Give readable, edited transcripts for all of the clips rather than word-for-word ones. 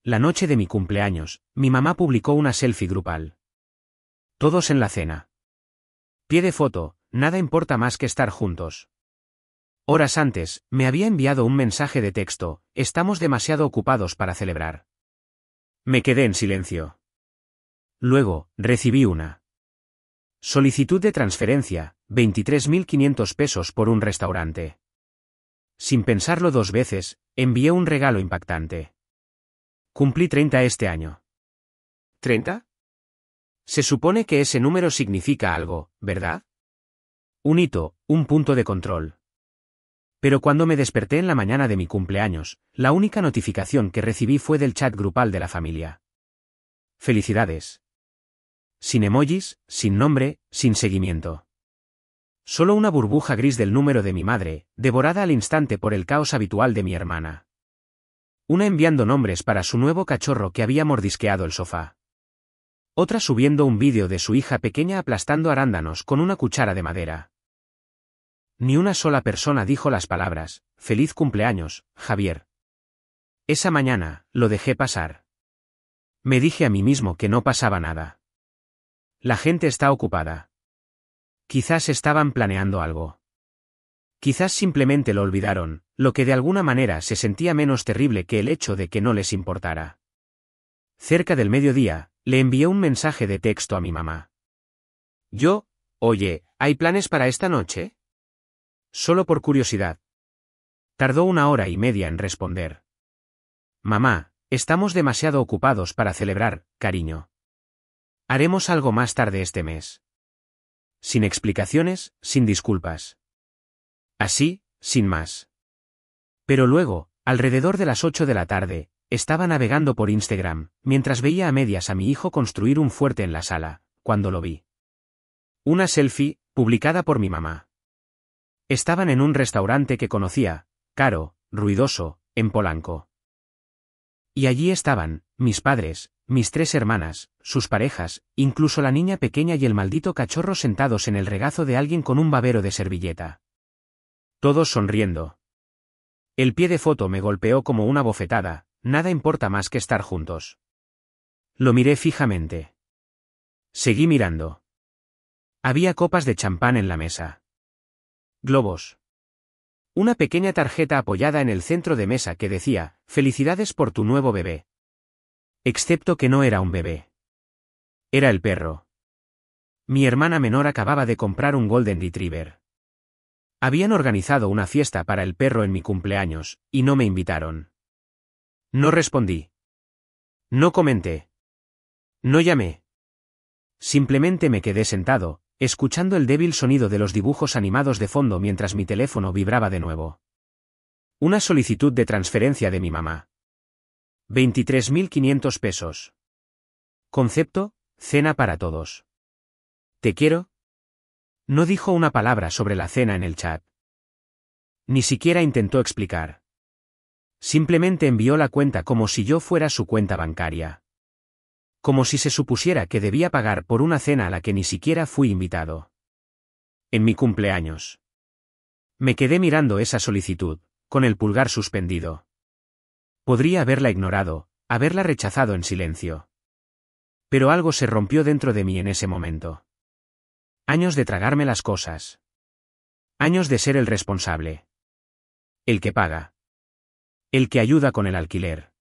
la noche de mi cumpleaños, mi mamá publicó una selfie grupal. Todos en la cena. Pie de foto, nada importa más que estar juntos. Horas antes, me había enviado un mensaje de texto, estamos demasiado ocupados para celebrar. Me quedé en silencio. Luego, recibí una solicitud de transferencia, 23.500 pesos por un restaurante. Sin pensarlo dos veces, envié un regalo impactante. Cumplí 30 este año. ¿30? Se supone que ese número significa algo, ¿verdad? Un hito, un punto de control. Pero cuando me desperté en la mañana de mi cumpleaños, la única notificación que recibí fue del chat grupal de la familia. Felicidades. Sin emojis, sin nombre, sin seguimiento. Solo una burbuja gris del número de mi madre, devorada al instante por el caos habitual de mi hermana. Una enviando nombres para su nuevo cachorro que había mordisqueado el sofá. Otra subiendo un vídeo de su hija pequeña aplastando arándanos con una cuchara de madera. Ni una sola persona dijo las palabras, «Feliz cumpleaños, Javier». Esa mañana, lo dejé pasar. Me dije a mí mismo que no pasaba nada. La gente está ocupada. Quizás estaban planeando algo. Quizás simplemente lo olvidaron, lo que de alguna manera se sentía menos terrible que el hecho de que no les importara. Cerca del mediodía, le envié un mensaje de texto a mi mamá. Oye, ¿hay planes para esta noche? Solo por curiosidad. Tardó 1 hora y media en responder. Mamá, estamos demasiado ocupados para celebrar, cariño. Haremos algo más tarde este mes. Sin explicaciones, sin disculpas. Así, sin más. Pero luego, alrededor de las 8 de la tarde, estaba navegando por Instagram, mientras veía a medias a mi hijo construir un fuerte en la sala, cuando lo vi. Una selfie, publicada por mi mamá. Estaban en un restaurante que conocía, caro, ruidoso, en Polanco. Y allí estaban, mis padres, mis 3 hermanas, sus parejas, incluso la niña pequeña y el maldito cachorro sentados en el regazo de alguien con un babero de servilleta. Todos sonriendo. El pie de foto me golpeó como una bofetada, nada importa más que estar juntos. Lo miré fijamente. Seguí mirando. Había copas de champán en la mesa. Globos. Una pequeña tarjeta apoyada en el centro de mesa que decía, «Felicidades por tu nuevo bebé». Excepto que no era un bebé. Era el perro. Mi hermana menor acababa de comprar un Golden Retriever. Habían organizado una fiesta para el perro en mi cumpleaños, y no me invitaron. No respondí. No comenté. No llamé. Simplemente me quedé sentado, escuchando el débil sonido de los dibujos animados de fondo mientras mi teléfono vibraba de nuevo. Una solicitud de transferencia de mi mamá. 23.500 pesos. Concepto, cena para todos. ¿Te quiero? No dijo una palabra sobre la cena en el chat. Ni siquiera intentó explicar. Simplemente envió la cuenta como si yo fuera su cuenta bancaria. Como si se supusiera que debía pagar por una cena a la que ni siquiera fui invitado. En mi cumpleaños. Me quedé mirando esa solicitud, con el pulgar suspendido. Podría haberla ignorado, haberla rechazado en silencio. Pero algo se rompió dentro de mí en ese momento. Años de tragarme las cosas. Años de ser el responsable. El que paga. El que ayuda con el alquiler.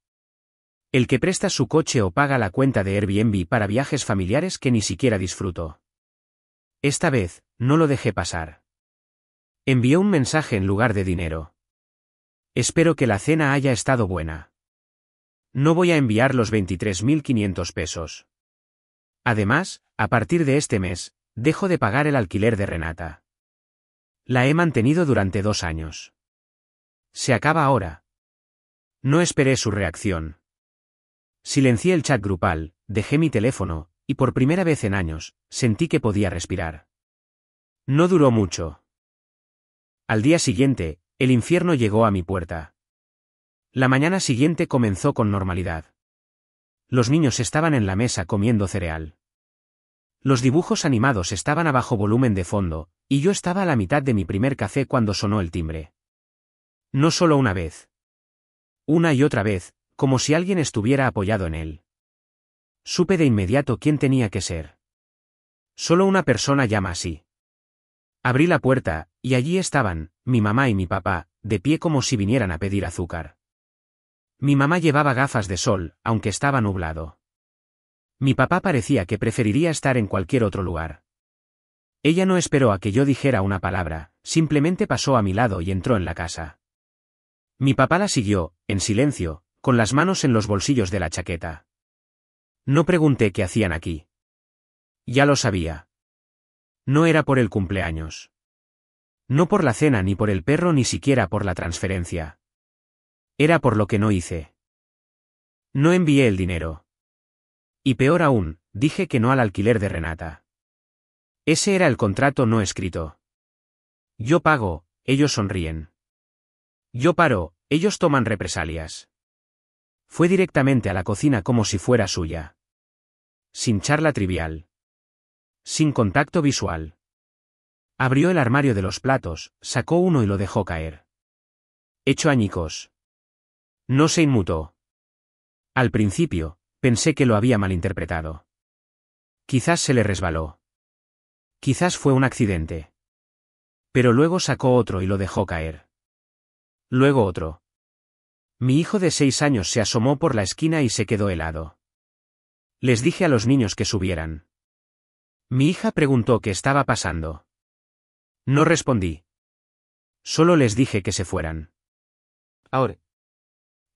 El que presta su coche o paga la cuenta de Airbnb para viajes familiares que ni siquiera disfruto. Esta vez, no lo dejé pasar. Envié un mensaje en lugar de dinero. Espero que la cena haya estado buena. No voy a enviar los 23.500 pesos. Además, a partir de este mes, dejo de pagar el alquiler de Renata. La he mantenido durante 2 años. Se acaba ahora. No esperé su reacción. Silencié el chat grupal, dejé mi teléfono, y por primera vez en años, sentí que podía respirar. No duró mucho. Al día siguiente, el infierno llegó a mi puerta. La mañana siguiente comenzó con normalidad. Los niños estaban en la mesa comiendo cereal. Los dibujos animados estaban a bajo volumen de fondo, y yo estaba a la mitad de mi primer café cuando sonó el timbre. No solo una vez. Una y otra vez, como si alguien estuviera apoyado en él. Supe de inmediato quién tenía que ser. Solo una persona llama así. Abrí la puerta, y allí estaban, mi mamá y mi papá, de pie como si vinieran a pedir azúcar. Mi mamá llevaba gafas de sol, aunque estaba nublado. Mi papá parecía que preferiría estar en cualquier otro lugar. Ella no esperó a que yo dijera una palabra, simplemente pasó a mi lado y entró en la casa. Mi papá la siguió, en silencio, con las manos en los bolsillos de la chaqueta. No pregunté qué hacían aquí. Ya lo sabía. No era por el cumpleaños. No por la cena ni por el perro ni siquiera por la transferencia. Era por lo que no hice. No envié el dinero. Y peor aún, dije que no al alquiler de Renata. Ese era el contrato no escrito. Yo pago, ellos sonríen. Yo paro, ellos toman represalias. Fue directamente a la cocina como si fuera suya. Sin charla trivial. Sin contacto visual. Abrió el armario de los platos, sacó uno y lo dejó caer. Hecho añicos. No se inmutó. Al principio, pensé que lo había malinterpretado. Quizás se le resbaló. Quizás fue un accidente. Pero luego sacó otro y lo dejó caer. Luego otro. Mi hijo de 6 años se asomó por la esquina y se quedó helado. Les dije a los niños que subieran. Mi hija preguntó qué estaba pasando. No respondí. Solo les dije que se fueran. Ahora.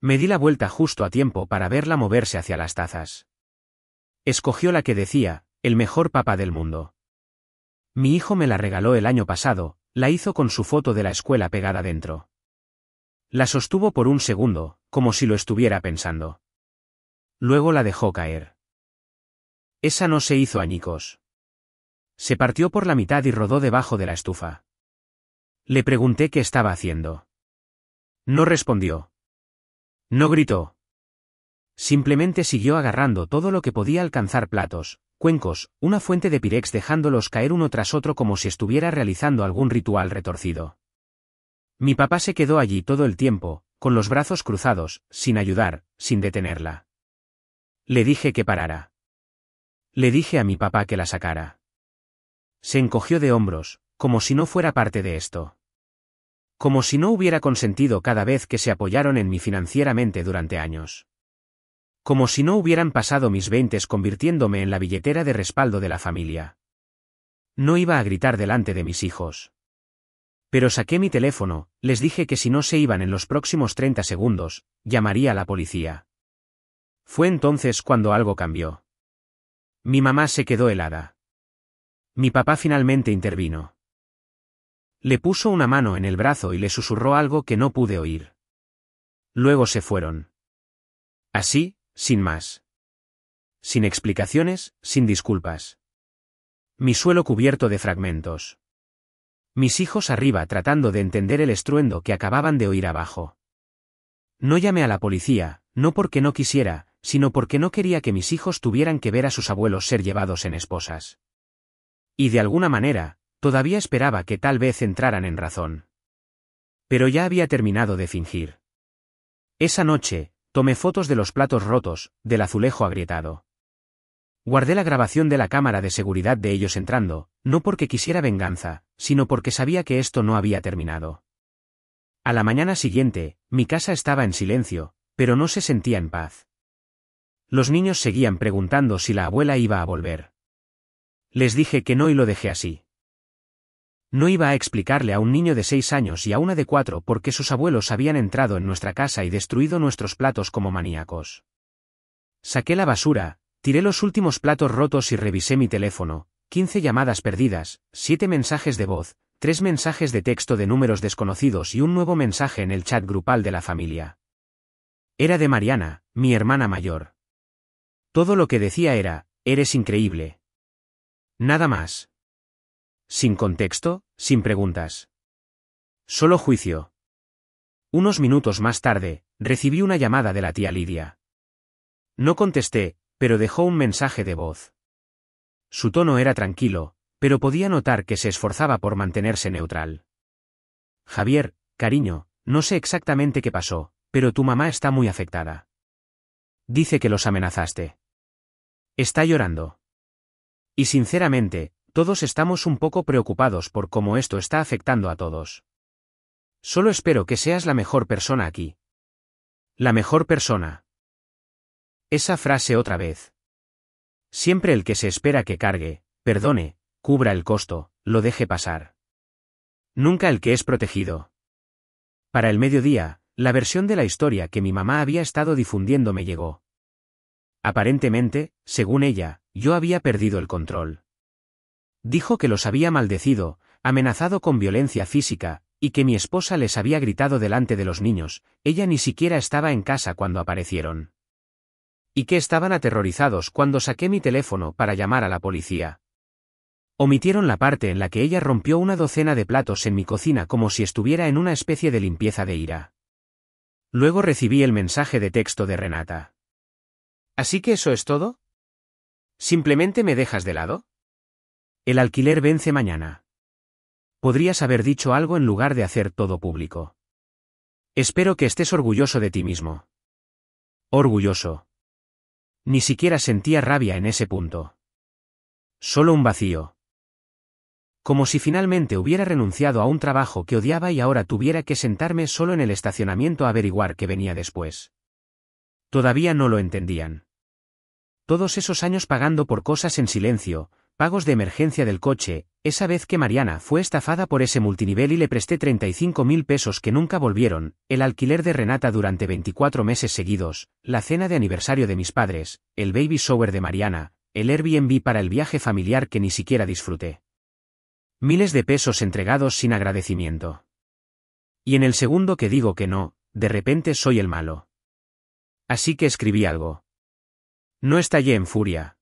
Me di la vuelta justo a tiempo para verla moverse hacia las tazas. Escogió la que decía, el mejor papá del mundo. Mi hijo me la regaló el año pasado, la hizo con su foto de la escuela pegada dentro. La sostuvo por un segundo, como si lo estuviera pensando. Luego la dejó caer. Esa no se hizo añicos. Se partió por la mitad y rodó debajo de la estufa. Le pregunté qué estaba haciendo. No respondió. No gritó. Simplemente siguió agarrando todo lo que podía alcanzar: platos, cuencos, una fuente de pirex, dejándolos caer uno tras otro como si estuviera realizando algún ritual retorcido. Mi papá se quedó allí todo el tiempo, con los brazos cruzados, sin ayudar, sin detenerla. Le dije que parara. Le dije a mi papá que la sacara. Se encogió de hombros, como si no fuera parte de esto. Como si no hubiera consentido cada vez que se apoyaron en mí financieramente durante años. Como si no hubieran pasado mis 20 convirtiéndome en la billetera de respaldo de la familia. No iba a gritar delante de mis hijos. Pero saqué mi teléfono, les dije que si no se iban en los próximos 30 segundos, llamaría a la policía. Fue entonces cuando algo cambió. Mi mamá se quedó helada. Mi papá finalmente intervino. Le puso una mano en el brazo y le susurró algo que no pude oír. Luego se fueron. Así, sin más. Sin explicaciones, sin disculpas. Mi suelo cubierto de fragmentos. Mis hijos arriba tratando de entender el estruendo que acababan de oír abajo. No llamé a la policía, no porque no quisiera, sino porque no quería que mis hijos tuvieran que ver a sus abuelos ser llevados en esposas. Y de alguna manera, todavía esperaba que tal vez entraran en razón. Pero ya había terminado de fingir. Esa noche, tomé fotos de los platos rotos, del azulejo agrietado. Guardé la grabación de la cámara de seguridad de ellos entrando, no porque quisiera venganza, sino porque sabía que esto no había terminado. A la mañana siguiente, mi casa estaba en silencio, pero no se sentía en paz. Los niños seguían preguntando si la abuela iba a volver. Les dije que no y lo dejé así. No iba a explicarle a un niño de 6 años y a una de 4 por qué sus abuelos habían entrado en nuestra casa y destruido nuestros platos como maníacos. Saqué la basura, tiré los últimos platos rotos y revisé mi teléfono: 15 llamadas perdidas, 7 mensajes de voz, 3 mensajes de texto de números desconocidos y un nuevo mensaje en el chat grupal de la familia. Era de Mariana, mi hermana mayor. Todo lo que decía era: eres increíble. Nada más. Sin contexto, sin preguntas. Solo juicio. Unos minutos más tarde, recibí una llamada de la tía Lidia. No contesté, pero dejó un mensaje de voz. Su tono era tranquilo, pero podía notar que se esforzaba por mantenerse neutral. Javier, cariño, no sé exactamente qué pasó, pero tu mamá está muy afectada. Dice que los amenazaste. Está llorando. Y sinceramente, todos estamos un poco preocupados por cómo esto está afectando a todos. Solo espero que seas la mejor persona aquí. La mejor persona. Esa frase otra vez. Siempre el que se espera que cargue, perdone, cubra el costo, lo deje pasar. Nunca el que es protegido. Para el mediodía, la versión de la historia que mi mamá había estado difundiendo me llegó. Aparentemente, según ella, yo había perdido el control. Dijo que los había maldecido, amenazado con violencia física, y que mi esposa les había gritado delante de los niños. Ella ni siquiera estaba en casa cuando aparecieron. Y que estaban aterrorizados cuando saqué mi teléfono para llamar a la policía. Omitieron la parte en la que ella rompió una docena de platos en mi cocina como si estuviera en una especie de limpieza de ira. Luego recibí el mensaje de texto de Renata. ¿Así que eso es todo? ¿Simplemente me dejas de lado? El alquiler vence mañana. Podrías haber dicho algo en lugar de hacer todo público. Espero que estés orgulloso de ti mismo. Orgulloso. Ni siquiera sentía rabia en ese punto. Solo un vacío. Como si finalmente hubiera renunciado a un trabajo que odiaba y ahora tuviera que sentarme solo en el estacionamiento a averiguar qué venía después. Todavía no lo entendían. Todos esos años pagando por cosas en silencio, pagos de emergencia del coche, esa vez que Mariana fue estafada por ese multinivel y le presté 35.000 pesos que nunca volvieron, el alquiler de Renata durante 24 meses seguidos, la cena de aniversario de mis padres, el baby shower de Mariana, el Airbnb para el viaje familiar que ni siquiera disfruté. Miles de pesos entregados sin agradecimiento. Y en el segundo que digo que no, de repente soy el malo. Así que escribí algo. No estallé en furia.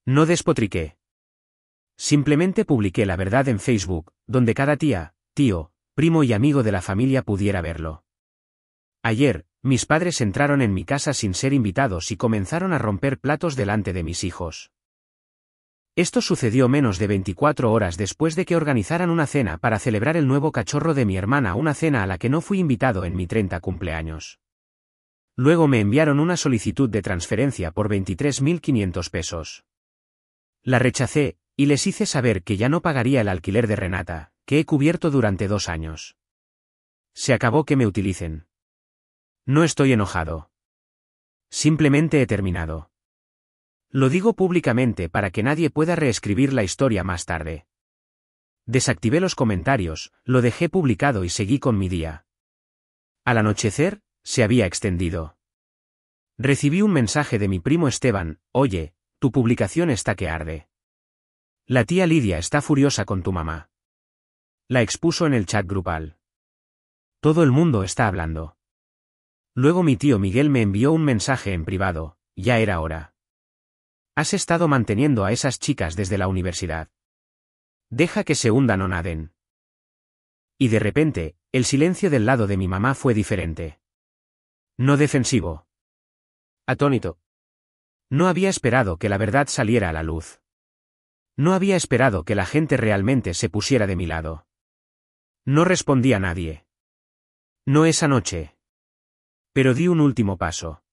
No despotriqué. Simplemente publiqué la verdad en Facebook, donde cada tía, tío, primo y amigo de la familia pudiera verlo. Ayer, mis padres entraron en mi casa sin ser invitados y comenzaron a romper platos delante de mis hijos. Esto sucedió menos de 24 horas después de que organizaran una cena para celebrar el nuevo cachorro de mi hermana, una cena a la que no fui invitado en mi 30 cumpleaños. Luego me enviaron una solicitud de transferencia por 23.500 pesos. La rechacé, y les hice saber que ya no pagaría el alquiler de Renata, que he cubierto durante 2 años. Se acabó que me utilicen. No estoy enojado. Simplemente he terminado. Lo digo públicamente para que nadie pueda reescribir la historia más tarde. Desactivé los comentarios, lo dejé publicado y seguí con mi día. Al anochecer, se había extendido. Recibí un mensaje de mi primo Esteban: oye, tu publicación está que arde. La tía Lidia está furiosa con tu mamá. La expuso en el chat grupal. Todo el mundo está hablando. Luego mi tío Miguel me envió un mensaje en privado: ya era hora. Has estado manteniendo a esas chicas desde la universidad. Deja que se hundan o naden. Y de repente, el silencio del lado de mi mamá fue diferente. No defensivo. Atónito. No había esperado que la verdad saliera a la luz. No había esperado que la gente realmente se pusiera de mi lado. No respondí a nadie. No esa noche. Pero di un último paso.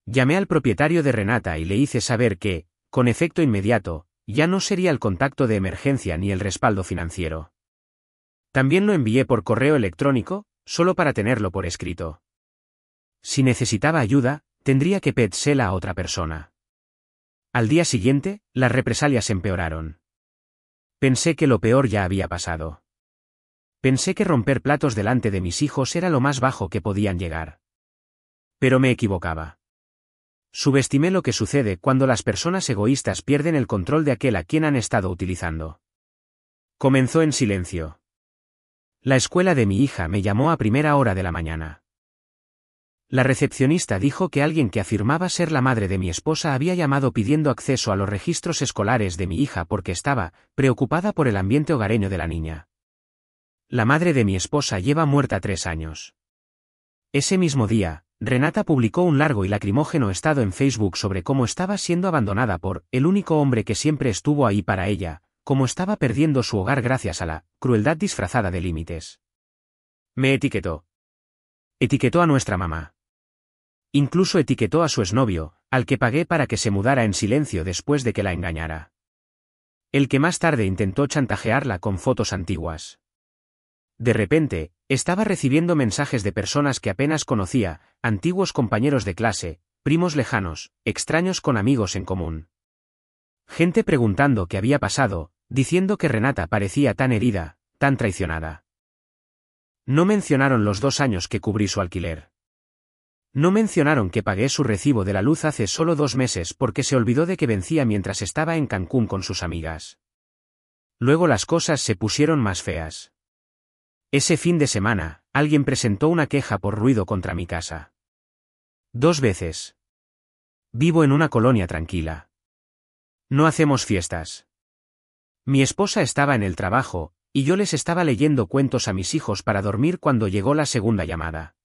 Llamé al propietario de Renata y le hice saber que, con efecto inmediato, ya no sería el contacto de emergencia ni el respaldo financiero. También lo envié por correo electrónico, solo para tenerlo por escrito. Si necesitaba ayuda, tendría que pedírsela a otra persona. Al día siguiente, las represalias empeoraron. Pensé que lo peor ya había pasado. Pensé que romper platos delante de mis hijos era lo más bajo que podían llegar. Pero me equivocaba. Subestimé lo que sucede cuando las personas egoístas pierden el control de aquel a quien han estado utilizando. Comenzó en silencio. La escuela de mi hija me llamó a primera hora de la mañana. La recepcionista dijo que alguien que afirmaba ser la madre de mi esposa había llamado pidiendo acceso a los registros escolares de mi hija porque estaba preocupada por el ambiente hogareño de la niña. La madre de mi esposa lleva muerta 3 años. Ese mismo día, Renata publicó un largo y lacrimógeno estado en Facebook sobre cómo estaba siendo abandonada por el único hombre que siempre estuvo ahí para ella, cómo estaba perdiendo su hogar gracias a la crueldad disfrazada de límites. Me etiquetó. Etiquetó a nuestra mamá. Incluso etiquetó a su exnovio, al que pagué para que se mudara en silencio después de que la engañara. El que más tarde intentó chantajearla con fotos antiguas. De repente, estaba recibiendo mensajes de personas que apenas conocía, antiguos compañeros de clase, primos lejanos, extraños con amigos en común. Gente preguntando qué había pasado, diciendo que Renata parecía tan herida, tan traicionada. No mencionaron los 2 años que cubrí su alquiler. No mencionaron que pagué su recibo de la luz hace solo 2 meses porque se olvidó de que vencía mientras estaba en Cancún con sus amigas. Luego las cosas se pusieron más feas. Ese fin de semana, alguien presentó una queja por ruido contra mi casa. 2 veces. Vivo en una colonia tranquila. No hacemos fiestas. Mi esposa estaba en el trabajo, y yo les estaba leyendo cuentos a mis hijos para dormir cuando llegó la segunda llamada.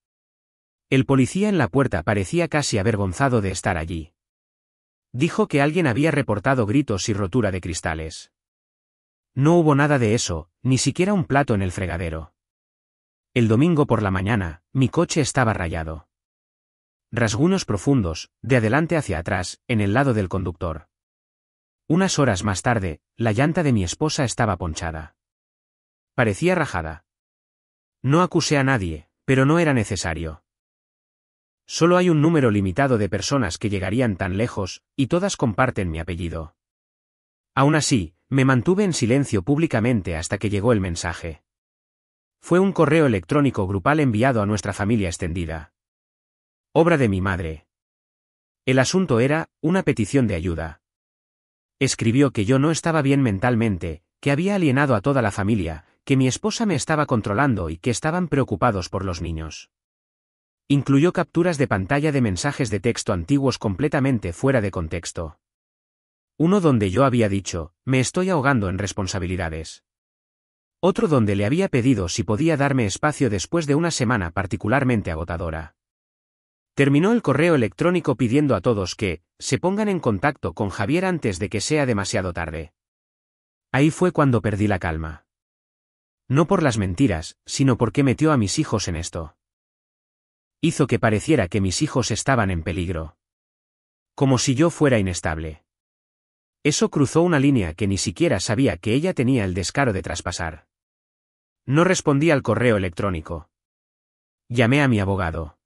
El policía en la puerta parecía casi avergonzado de estar allí. Dijo que alguien había reportado gritos y rotura de cristales. No hubo nada de eso, ni siquiera un plato en el fregadero. El domingo por la mañana, mi coche estaba rayado. Rasguños profundos, de adelante hacia atrás, en el lado del conductor. Unas horas más tarde, la llanta de mi esposa estaba ponchada. Parecía rajada. No acusé a nadie, pero no era necesario. Solo hay un número limitado de personas que llegarían tan lejos, y todas comparten mi apellido. Aún así, me mantuve en silencio públicamente hasta que llegó el mensaje. Fue un correo electrónico grupal enviado a nuestra familia extendida. Obra de mi madre. El asunto era, una petición de ayuda. Escribió que yo no estaba bien mentalmente, que había alienado a toda la familia, que mi esposa me estaba controlando y que estaban preocupados por los niños. Incluyó capturas de pantalla de mensajes de texto antiguos completamente fuera de contexto. Uno donde yo había dicho, me estoy ahogando en responsabilidades. Otro donde le había pedido si podía darme espacio después de una semana particularmente agotadora. Terminó el correo electrónico pidiendo a todos que se pongan en contacto con Javier antes de que sea demasiado tarde. Ahí fue cuando perdí la calma. No por las mentiras, sino porque metió a mis hijos en esto. Hizo que pareciera que mis hijos estaban en peligro. Como si yo fuera inestable. Eso cruzó una línea que ni siquiera sabía que ella tenía el descaro de traspasar. No respondí al correo electrónico. Llamé a mi abogado.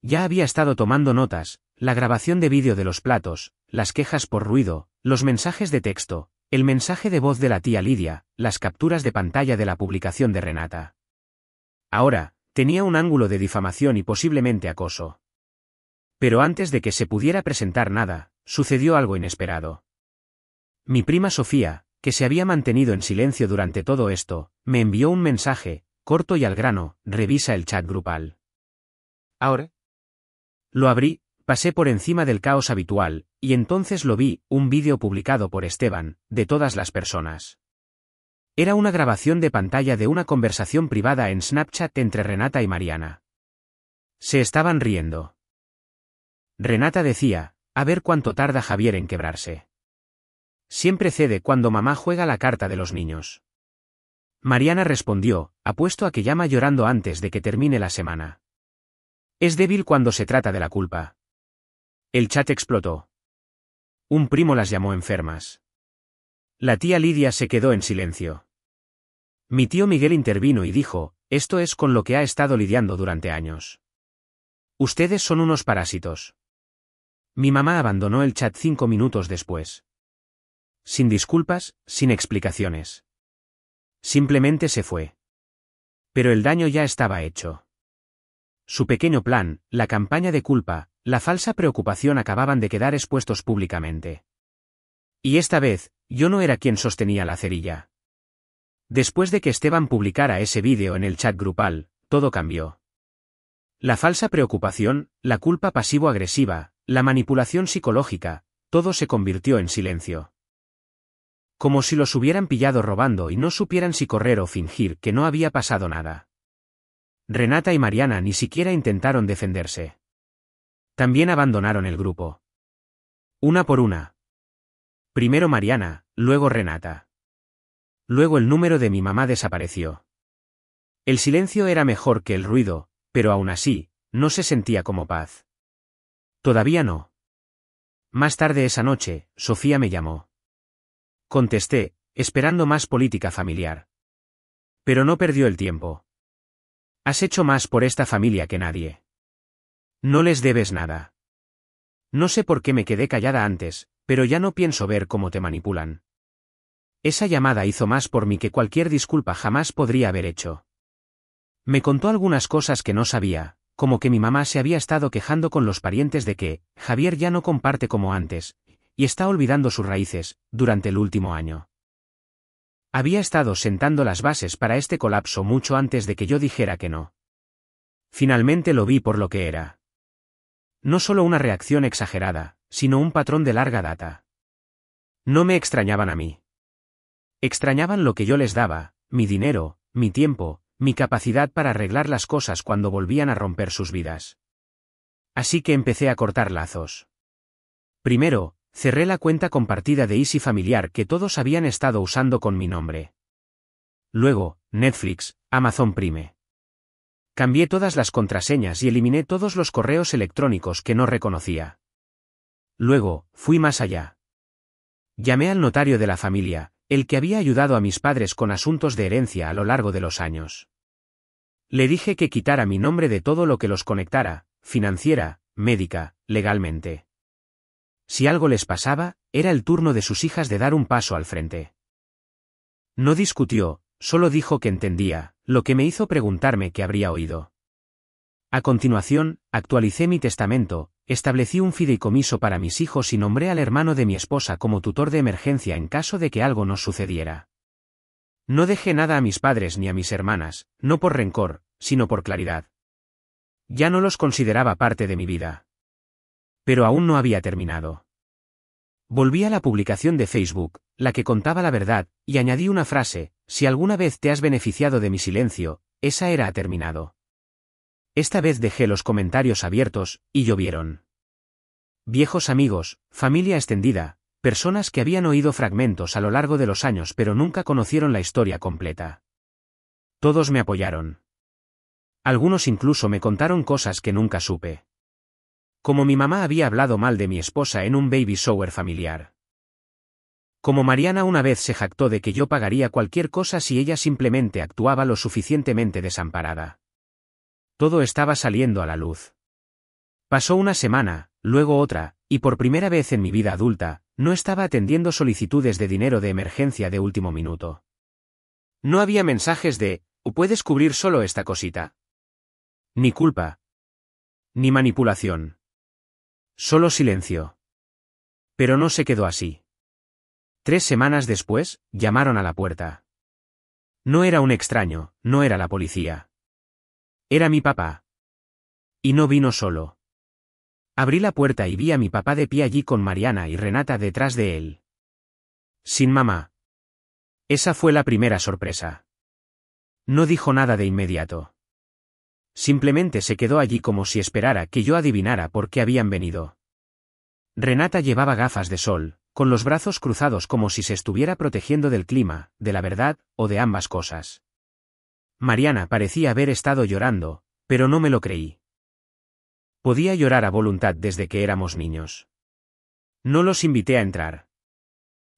Ya había estado tomando notas, la grabación de vídeo de los platos, las quejas por ruido, los mensajes de texto, el mensaje de voz de la tía Lidia, las capturas de pantalla de la publicación de Renata. Ahora, tenía un ángulo de difamación y posiblemente acoso. Pero antes de que se pudiera presentar nada, sucedió algo inesperado. Mi prima Sofía, que se había mantenido en silencio durante todo esto, me envió un mensaje, corto y al grano, revisa el chat grupal. ¿Ahora? Lo abrí, pasé por encima del caos habitual, y entonces lo vi, un vídeo publicado por Esteban, de todas las personas. Era una grabación de pantalla de una conversación privada en Snapchat entre Renata y Mariana. Se estaban riendo. Renata decía, a ver cuánto tarda Javier en quebrarse. Siempre cede cuando mamá juega la carta de los niños. Mariana respondió, apuesto a que llama llorando antes de que termine la semana. Es débil cuando se trata de la culpa. El chat explotó. Un primo las llamó enfermas. La tía Lidia se quedó en silencio. Mi tío Miguel intervino y dijo, esto es con lo que ha estado lidiando durante años. Ustedes son unos parásitos. Mi mamá abandonó el chat 5 minutos después. Sin disculpas, sin explicaciones. Simplemente se fue. Pero el daño ya estaba hecho. Su pequeño plan, la campaña de culpa, la falsa preocupación acababan de quedar expuestos públicamente. Y esta vez, yo no era quien sostenía la cerilla. Después de que Esteban publicara ese vídeo en el chat grupal, todo cambió. La falsa preocupación, la culpa pasivo-agresiva, la manipulación psicológica, todo se convirtió en silencio. Como si los hubieran pillado robando y no supieran si correr o fingir que no había pasado nada. Renata y Mariana ni siquiera intentaron defenderse. También abandonaron el grupo. Una por una. Primero Mariana, luego Renata. Luego el número de mi mamá desapareció. El silencio era mejor que el ruido, pero aún así, no se sentía como paz. Todavía no. Más tarde esa noche, Sofía me llamó. Contesté, esperando más política familiar. Pero no perdió el tiempo. Has hecho más por esta familia que nadie. No les debes nada. No sé por qué me quedé callada antes, pero ya no pienso ver cómo te manipulan. Esa llamada hizo más por mí que cualquier disculpa jamás podría haber hecho. Me contó algunas cosas que no sabía, como que mi mamá se había estado quejando con los parientes de que Javier ya no comparte como antes, y está olvidando sus raíces, durante el último año. Había estado sentando las bases para este colapso mucho antes de que yo dijera que no. Finalmente lo vi por lo que era. No solo una reacción exagerada, sino un patrón de larga data. No me extrañaban a mí. Extrañaban lo que yo les daba, mi dinero, mi tiempo, mi capacidad para arreglar las cosas cuando volvían a romper sus vidas. Así que empecé a cortar lazos. Primero, cerré la cuenta compartida de Easy Familiar que todos habían estado usando con mi nombre. Luego, Netflix, Amazon Prime. Cambié todas las contraseñas y eliminé todos los correos electrónicos que no reconocía. Luego, fui más allá. Llamé al notario de la familia, el que había ayudado a mis padres con asuntos de herencia a lo largo de los años. Le dije que quitara mi nombre de todo lo que los conectara, financiera, médica, legalmente. Si algo les pasaba, era el turno de sus hijas de dar un paso al frente. No discutió, solo dijo que entendía, lo que me hizo preguntarme qué habría oído. A continuación, actualicé mi testamento, establecí un fideicomiso para mis hijos y nombré al hermano de mi esposa como tutor de emergencia en caso de que algo nos sucediera. No dejé nada a mis padres ni a mis hermanas, no por rencor, sino por claridad. Ya no los consideraba parte de mi vida. Pero aún no había terminado. Volví a la publicación de Facebook, la que contaba la verdad, y añadí una frase: si alguna vez te has beneficiado de mi silencio, esa era ha terminado. Esta vez dejé los comentarios abiertos, y llovieron. Viejos amigos, familia extendida, personas que habían oído fragmentos a lo largo de los años pero nunca conocieron la historia completa. Todos me apoyaron. Algunos incluso me contaron cosas que nunca supe. Como mi mamá había hablado mal de mi esposa en un baby shower familiar. Como Mariana una vez se jactó de que yo pagaría cualquier cosa si ella simplemente actuaba lo suficientemente desamparada. Todo estaba saliendo a la luz. Pasó una semana, luego otra, y por primera vez en mi vida adulta, no estaba atendiendo solicitudes de dinero de emergencia de último minuto. No había mensajes de, ¿puedes cubrir solo esta cosita? Ni culpa. Ni manipulación. Solo silencio. Pero no se quedó así. 3 semanas después, llamaron a la puerta. No era un extraño, no era la policía. Era mi papá. Y no vino solo. Abrí la puerta y vi a mi papá de pie allí con Mariana y Renata detrás de él. Sin mamá. Esa fue la primera sorpresa. No dijo nada de inmediato. Simplemente se quedó allí como si esperara que yo adivinara por qué habían venido. Renata llevaba gafas de sol, con los brazos cruzados como si se estuviera protegiendo del clima, de la verdad, o de ambas cosas. Mariana parecía haber estado llorando, pero no me lo creí. Podía llorar a voluntad desde que éramos niños. No los invité a entrar.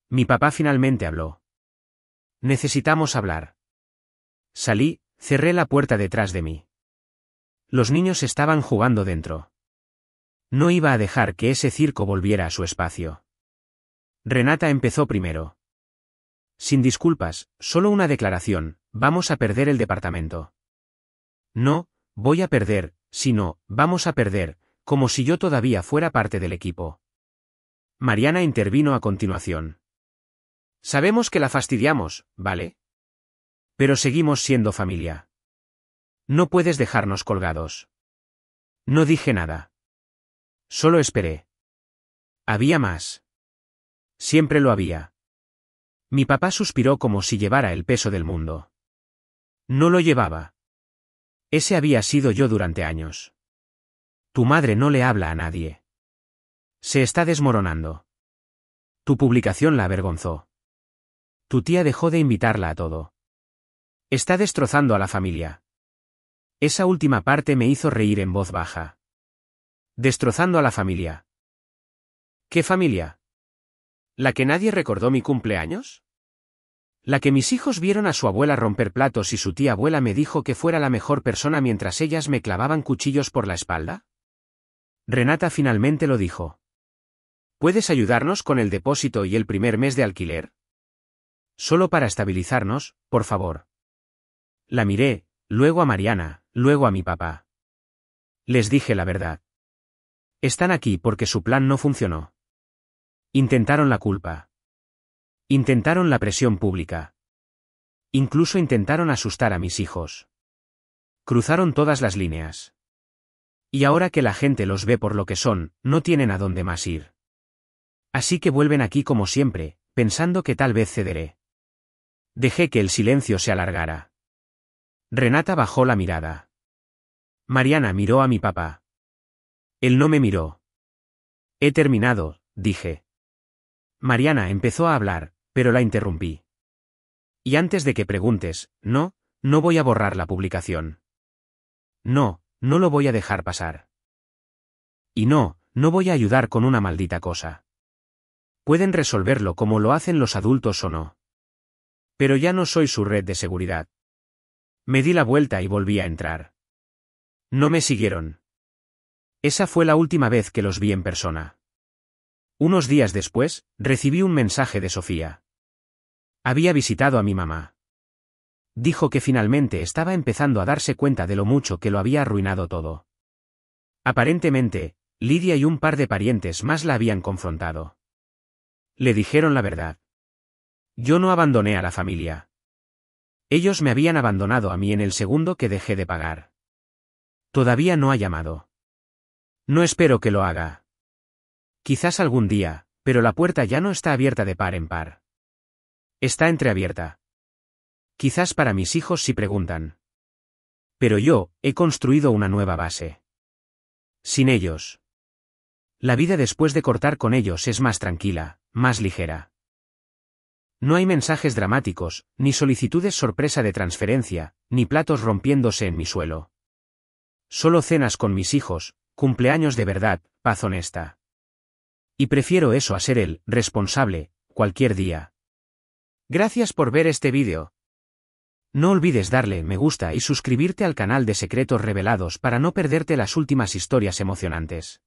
Mi papá finalmente habló. Necesitamos hablar. Salí, cerré la puerta detrás de mí. Los niños estaban jugando dentro. No iba a dejar que ese circo volviera a su espacio. Renata empezó primero. Sin disculpas, solo una declaración: vamos a perder el departamento. No, voy a perder, sino, vamos a perder, como si yo todavía fuera parte del equipo. Mariana intervino a continuación. Sabemos que la fastidiamos, ¿vale? Pero seguimos siendo familia. No puedes dejarnos colgados. No dije nada. Solo esperé. Había más. Siempre lo había. Mi papá suspiró como si llevara el peso del mundo. No lo llevaba. Ese había sido yo durante años. Tu madre no le habla a nadie. Se está desmoronando. Tu publicación la avergonzó. Tu tía dejó de invitarla a todo. Está destrozando a la familia. Esa última parte me hizo reír en voz baja. Destrozando a la familia. ¿Qué familia? ¿La que nadie recordó mi cumpleaños? ¿La que mis hijos vieron a su abuela romper platos y su tía abuela me dijo que fuera la mejor persona mientras ellas me clavaban cuchillos por la espalda? Renata finalmente lo dijo. ¿Puedes ayudarnos con el depósito y el primer mes de alquiler? Solo para estabilizarnos, por favor. La miré, luego a Mariana, luego a mi papá. Les dije la verdad. Están aquí porque su plan no funcionó. Intentaron la culpa. Intentaron la presión pública. Incluso intentaron asustar a mis hijos. Cruzaron todas las líneas. Y ahora que la gente los ve por lo que son, no tienen a dónde más ir. Así que vuelven aquí como siempre, pensando que tal vez cederé. Dejé que el silencio se alargara. Renata bajó la mirada. Mariana miró a mi papá. Él no me miró. He terminado, dije. Mariana empezó a hablar, pero la interrumpí. Y antes de que preguntes, no voy a borrar la publicación. No lo voy a dejar pasar. Y no voy a ayudar con una maldita cosa. Pueden resolverlo como lo hacen los adultos o no. Pero ya no soy su red de seguridad. Me di la vuelta y volví a entrar. No me siguieron. Esa fue la última vez que los vi en persona. Unos días después, recibí un mensaje de Sofía. Había visitado a mi mamá. Dijo que finalmente estaba empezando a darse cuenta de lo mucho que lo había arruinado todo. Aparentemente, Lidia y un par de parientes más la habían confrontado. Le dijeron la verdad. Yo no abandoné a la familia. Ellos me habían abandonado a mí en el segundo que dejé de pagar. Todavía no ha llamado. No espero que lo haga. Quizás algún día, pero la puerta ya no está abierta de par en par. Está entreabierta. Quizás para mis hijos si preguntan. Pero yo, he construido una nueva base. Sin ellos. La vida después de cortar con ellos es más tranquila, más ligera. No hay mensajes dramáticos, ni solicitudes sorpresa de transferencia, ni platos rompiéndose en mi suelo. Solo cenas con mis hijos, cumpleaños de verdad, paz honesta. Y prefiero eso a ser el responsable, cualquier día. Gracias por ver este vídeo. No olvides darle me gusta y suscribirte al canal de Secretos Revelados para no perderte las últimas historias emocionantes.